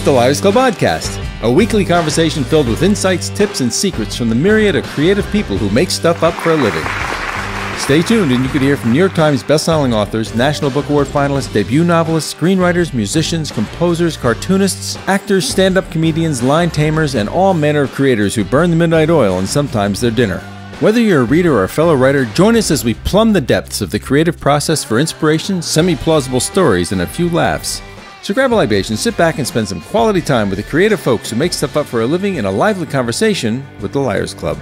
It's the Lairs Club Podcast, a weekly conversation filled with insights, tips, and secrets from the myriad of creative people who make stuff up for a living. Stay tuned and you could hear from New York Times bestselling authors, National Book Award finalists, debut novelists, screenwriters, musicians, composers, cartoonists, actors, stand-up comedians, line tamers, and all manner of creators who burn the midnight oil and sometimes their dinner. Whether you're a reader or a fellow writer, join us as we plumb the depths of the creative process for inspiration, semi-plausible stories, and a few laughs. So grab a libation, sit back, and spend some quality time with the creative folks who make stuff up for a living in a lively conversation with the Lairs Club.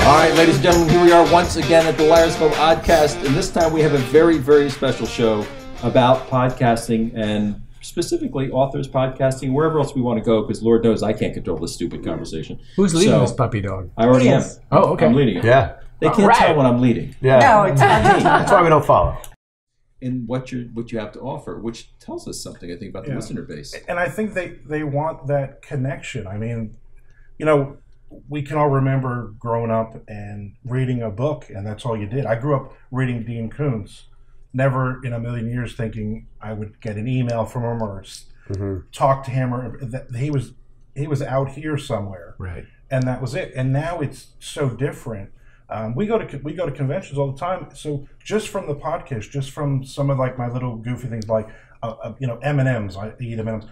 All right, ladies and gentlemen, here we are once again at the Lairs Club Podcast, and this time we have a very, very special show about podcasting and specifically authors podcasting, wherever else we want to go, because Lord knows I can't control this stupid conversation. Who's leading this puppy dog? I already am. Oh, okay. I'm leading it. Yeah. They can't tell when I'm leading. Yeah. No, it's not. That's why we don't follow. In what you have to offer, which tells us something, I think, about the listener base. And I think they want that connection. I mean, you know, we can all remember growing up and reading a book, and that's all you did. I grew up reading Dean Koontz, never in a million years thinking I would get an email from him or talk to him, or that he was out here somewhere, Right? And that was it. And now it's so different. We go to conventions all the time. So just from the podcast, just from some of like my little goofy things, like M&Ms. I eat M&Ms.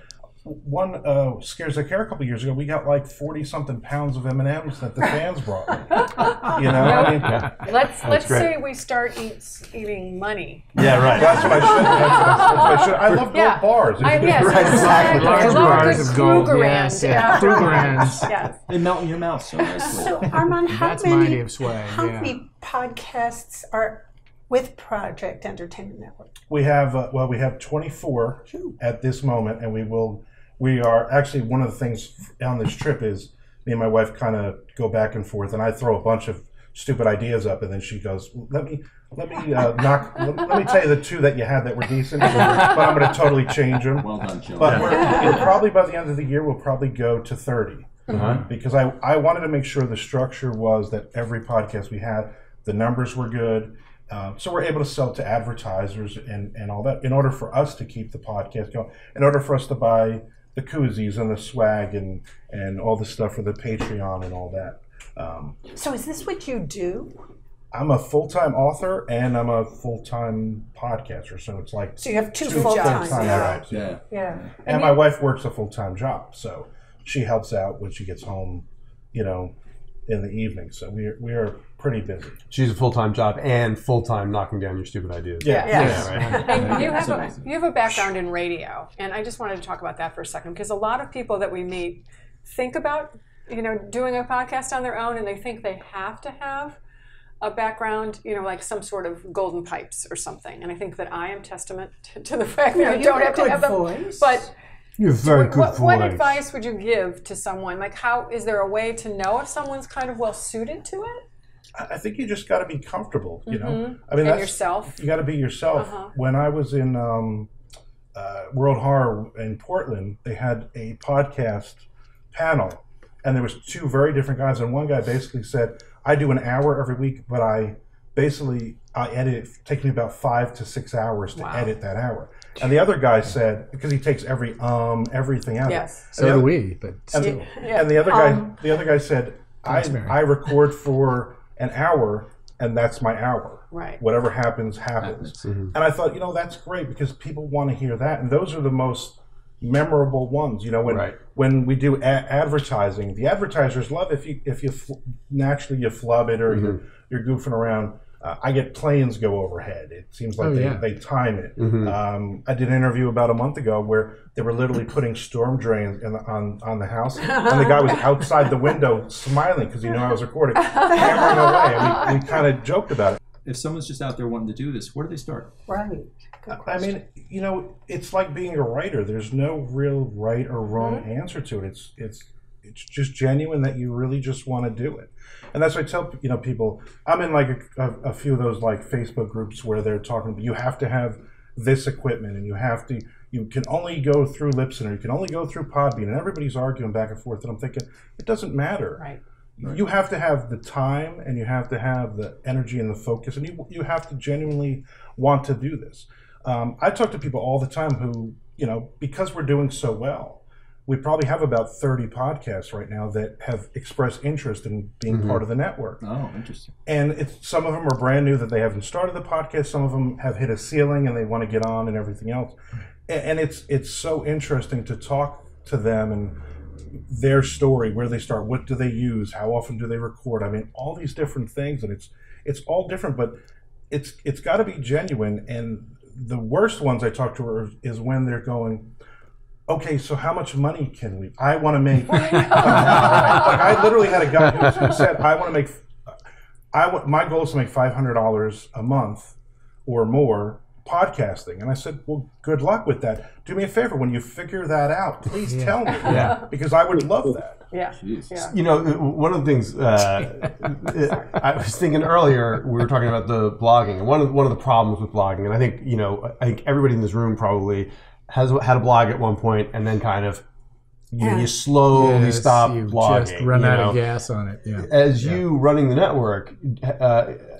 One Scares That Care a couple years ago, we got like 40-something pounds of M&Ms that the fans brought me. You know, I mean, Let's say we start eating money. Yeah, right. that's what I should. That's what I should. I love gold bars. Yes, Right, exactly. I love Bars good of gold. Krugerrands. Yes, Krugerrands. Yes. They melt in your mouth so nicely. So Armand, how That's my many idea of swag. how Yeah. many podcasts are with Project Entertainment Network? We have we have 24 at this moment, and we are actually, one of the things on this trip is me and my wife kind of go back and forth, and I throw a bunch of stupid ideas up, and then she goes, let me tell you the two that you had that were decent, but I'm going to totally change them. Well done, Joe. But we're probably by the end of the year, we'll probably go to 30. Because I wanted to make sure the structure was that every podcast we had, the numbers were good. So we're able to sell to advertisers and all that in order for us to keep the podcast going, in order for us to buy the koozies and the swag and all the stuff for the Patreon and all that. So is this what you do? I'm a full-time author and I'm a full-time podcaster. So it's like So you have two full-time jobs. Yeah. Yeah. And my wife works a full-time job, so she helps out when she gets home, you know, in the evening. So we are pretty busy. She's a full-time job and full-time knocking down your stupid ideas. Yeah. Right. And you have a background in radio, and I just wanted to talk about that for a second, because a lot of people that we meet think about, doing a podcast on their own, and they think they have to have a background, like some sort of golden pipes or something. And I think that I am testament to the fact that you don't have to have them. Voice. But You have very good voice. what advice would you give to someone? Like, how is there a way to know if someone's kind of well suited to it? I think you just got to be comfortable, you know. I And mean, that's yourself. You got to be yourself. When I was in World Horror in Portland, they had a podcast panel, and there was two very different guys. And one guy basically said, "I do an hour every week, but I edit it. It takes me about 5 to 6 hours to edit that hour." And the other guy said, because he takes everything out. Yes. So do we, but still. And the other guy said, I record for an hour, and that's my hour. Right. Whatever happens. And I thought, that's great, because people want to hear that, and those are the most memorable ones. When we do advertising, the advertisers love if you naturally you flub it or you're goofing around. I get planes go overhead. It seems like they time it. I did an interview about a month ago where they were literally putting storm drains on the house, and the guy was outside the window smiling because he knew I was recording, hammering away. And we kind of joked about it. If someone's just out there wanting to do this, where do they start? Right. I mean, it's like being a writer. There's no real right or wrong answer to it. It's just genuine that you really just want to do it. And that's what I tell people. I'm in like a few of those like Facebook groups where they're talking about you have to have this equipment, and you can only go through Libsyn, or you can only go through Podbean, and everybody's arguing back and forth. And I'm thinking, it doesn't matter. Right. You have to have the time, and you have to have the energy and the focus, and you have to genuinely want to do this. I talk to people all the time who because we're doing so well, we probably have about 30 podcasts right now that have expressed interest in being part of the network. Oh, interesting. And some of them are brand new that they haven't started the podcast. Some of them have hit a ceiling and they want to get on and everything else. And it's so interesting to talk to them and their story, where they start, what do they use, how often do they record? I mean, all these different things, and it's all different, but it's got to be genuine. And the worst ones I talk to is when they're going, okay, so how much money can we? I want to make. Like I literally had a guy who said, I want to make. My goal is to make $500 a month or more podcasting, and I said, well, good luck with that. Do me a favor, when you figure that out, please tell me, because I would love that. Yeah. One of the things I was thinking earlier, we were talking about the blogging, and one of the problems with blogging, and I think everybody in this room probably has had a blog at one point, and then kind of you slowly stop blogging. Just run out of gas on it. Yeah. As you running the network,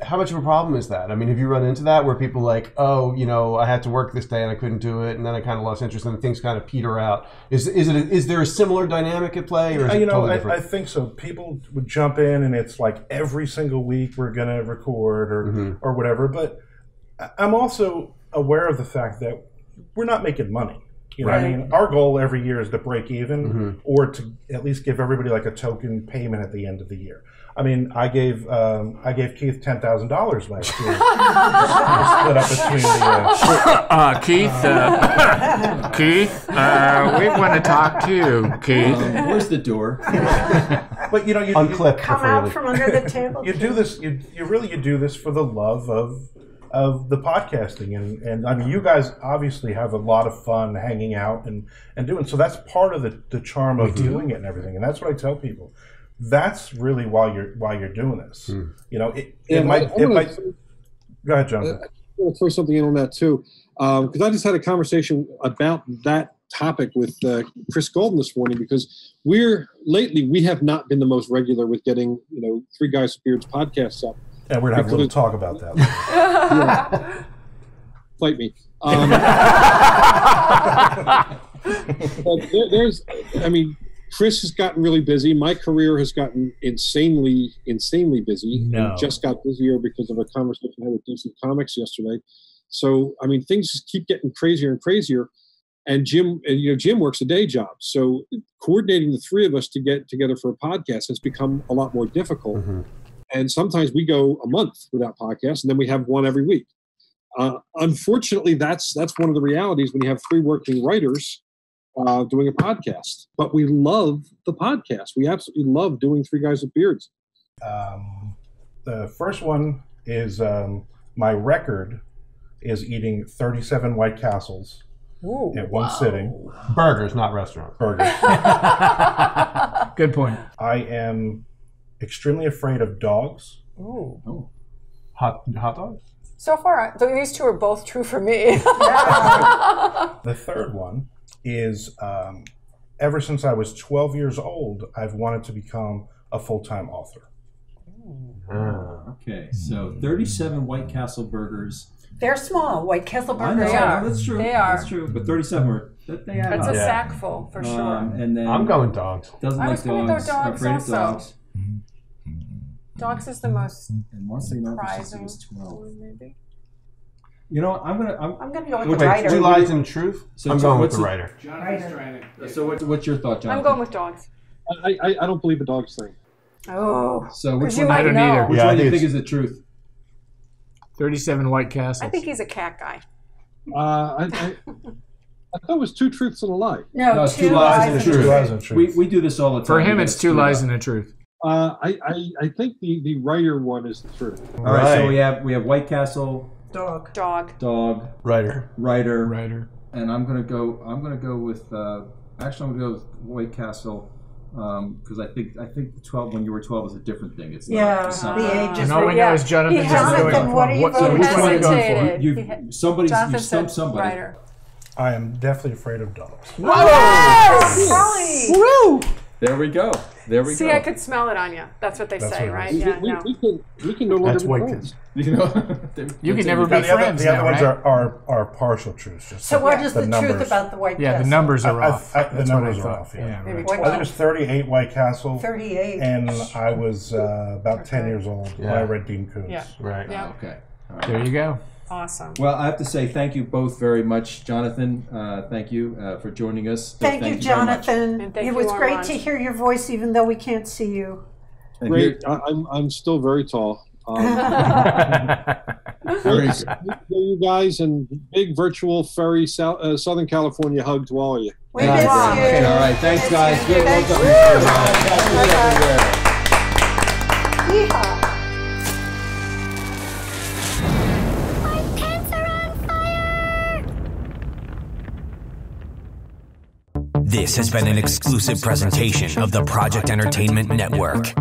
how much of a problem is that? I mean, have you run into that where people like, I had to work this day and I couldn't do it, and then I kind of lost interest, and things kind of peter out? Is there a similar dynamic at play, or is it totally different? I think so. People would jump in, and it's like every single week we're going to record or whatever. But I'm also aware of the fact that we're not making money. I mean, our goal every year is to break even, or to at least give everybody like a token payment at the end of the year. I mean, I gave Keith $10,000 last year. Split up between the. Keith, we want to talk to you, Keith. Where's the door? But you unclip. Come out from under the table. You do this. You do this for the love of the podcasting, and I mean, you guys obviously have a lot of fun hanging out and doing, so that's part of the charm of doing it and everything, and that's what I tell people. That's really why you're doing this. It might. Go ahead, Jonathan. I want to throw something in on that too, because I just had a conversation about that topic with Chris Golden this morning, because we have not been the most regular with getting Three Guys with Beards podcasts up. And we're going to have a little talk about that. Fight me. But Chris has gotten really busy. My career has gotten insanely busy. No. And just got busier because of a conversation I had with Decent Comics yesterday. So, things just keep getting crazier and crazier. And Jim works a day job. So coordinating the three of us to get together for a podcast has become a lot more difficult. And sometimes we go a month without podcasts, and then we have one every week. Unfortunately, that's one of the realities when you have three working writers doing a podcast. But we love the podcast. We absolutely love doing Three Guys with Beards. The first one is my record is eating 37 White Castles at one sitting. Burgers, not restaurants. Burgers. Good point. I am extremely afraid of dogs. Ooh. Hot dogs? So far, these two are both true for me. The third one is, ever since I was 12 years old, I've wanted to become a full-time author. Okay, so 37 White Castle burgers. They're small. White Castle burgers. They are. That's true. They are. That's true. But 37 were. They add That's up. a sack full, for sure. And then I'm going dogs. Doesn't I like was going to go dogs. dogs Afraid also. of dogs. Dogs is the most And one thing surprising. was 12. Maybe. I'm gonna go with the Wait, writer. Two Lies and Truth? So I'm going with what's the it- writer. So what's your thought, John? I'm going with dogs. I don't believe a dog's thing. Oh. So which 'Cause you one? might I don't know. either. Which Yeah, I one do you think think is the truth? 37 White Castles. I think he's a cat guy. I thought it was Two Truths and a Lie. No, it's Two Lies and a Two Truth. Lies and Truth. We do this all the time. For him, We it's get Two screwed Lies up. and a Truth. I think the writer one is the truth. All right. So we have White Castle, Dog. dog, Writer. writer, and I'm gonna go with. Actually, I'm gonna go with White Castle. Because I think the 12 when you were 12 is a different thing. It's not. It's not The age is And all we know is Jonathan. He Jonathan, what are you So voting which one are you going for? Hesitated. You Jonathan stumped said somebody. writer. I am definitely afraid of dogs. Yes! Woo! There we go. See, go. I could smell it on you. That's what they say, right? Yeah, no. We can no longer That's be white friends. You know, You can never be friends The other now, ones right? are partial truths. Just So what is the numbers. truth about the White Yeah, Castle? the numbers are off. The That's what I numbers are thought. off. Yeah. Maybe What- I think it was 38 White Castle. 38. And I was about 10 years old when I read Bean Coons. Yeah. Right. Yeah. Okay. All right. There you go. Awesome. Well, I have to say thank you both very much, Jonathan. Thank you for joining us. Thank you, very much. Jonathan. And thank It you, was great Armand. to hear your voice, even though we can't see you. And Great. I'm still very tall. Very Great to meet you guys, and big virtual ferry Southern California hug to all of you. We Thank miss you very much. you. All right, thanks, Miss guys. you. Good Thanks. luck. Yeehaw. This has been an exclusive presentation of the Project Entertainment Network.